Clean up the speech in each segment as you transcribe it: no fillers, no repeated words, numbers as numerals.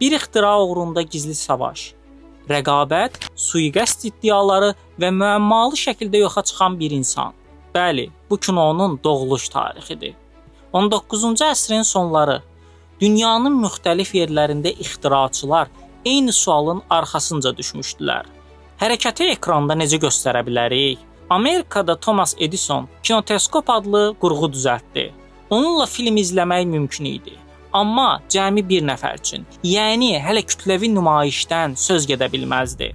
Bir ixtira uğrunda gizli savaş, rəqabət, sui-qəsd iddiaları və müəmmalı şəkildə yoxa çıxan bir insan. Bəli, bu kinonun doğuluş tarixidir. 19-cu əsrin sonları dünyanın müxtəlif yerlərində ixtiraçılar eyni sualın arxasınca düşmüşdülər. Hərəkəti ekranda necə göstərə bilərik? Amerikada Thomas Edison kinoteskop adlı qurğu düzəltdi. Onunla film izləmək mümkün idi. Amma cəmi bir nəfər üçün, yəni hələ kütləvi nümayişdən söz gedə bilməzdi.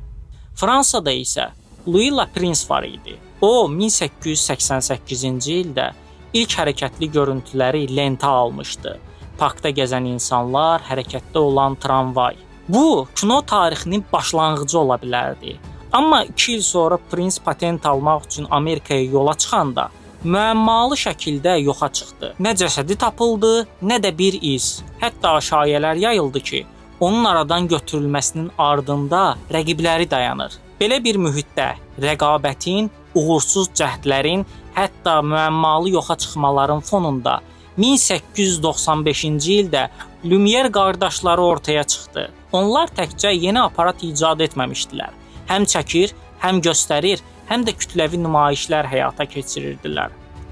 Fransada isə Louis La Prince var idi. O 1888-ci ildə ilk hərəkətli görüntüləri lentə almışdı. Parkda gəzən insanlar, hərəkətdə olan tramvay. Bu, kino tarixinin başlanğıcı ola bilərdi. Amma 2 il sonra Prince patent almaq üçün Amerikaya yola çıxanda müəmmalı şəkildə yoxa çıxdı. Nə cəsədi tapıldı, nə də bir iz. Hətta şayələr yayıldı ki, onun aradan götürülməsinin ardında rəqibləri dayanır. Belə bir mühitdə rəqabətin, uğursuz cəhdlərin, hətta müəmmalı yoxa çıxmaların fonunda 1895-ci ildə Lumière qardaşları ortaya çıxdı. Onlar təkcə yeni aparat icad etməmişdilər. Həm çəkir, həm göstərir, həm də kütləvi nümayişlər həyata keçirirdilər.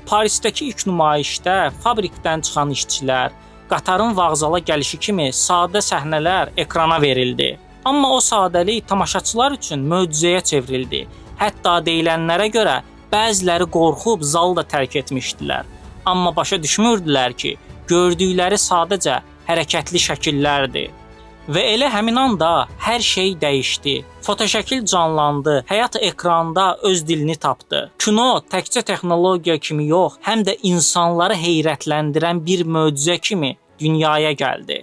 Parisdəki ilk nümayişdə fabrikdən çıxan işçilər, qatarın vağzala gəlişi kimi sadə səhnələr ekrana verildi. Amma o sadəlik tamaşaçılar üçün möcüzəyə çevrildi. Hətta deyilənlərə görə bəziləri qorxub zalı da tərk etmişdilər. Amma başa düşmürdülər ki, gördükləri sadəcə hərəkətli şəkillərdir. Və elə həmin anda hər şey dəyişdi. Fotoşəkil canlandı, həyat ekranda öz dilini tapdı. Kino təkcə texnologiya kimi yox, həm də insanları heyrətləndirən bir möcüzə kimi dünyaya gəldi.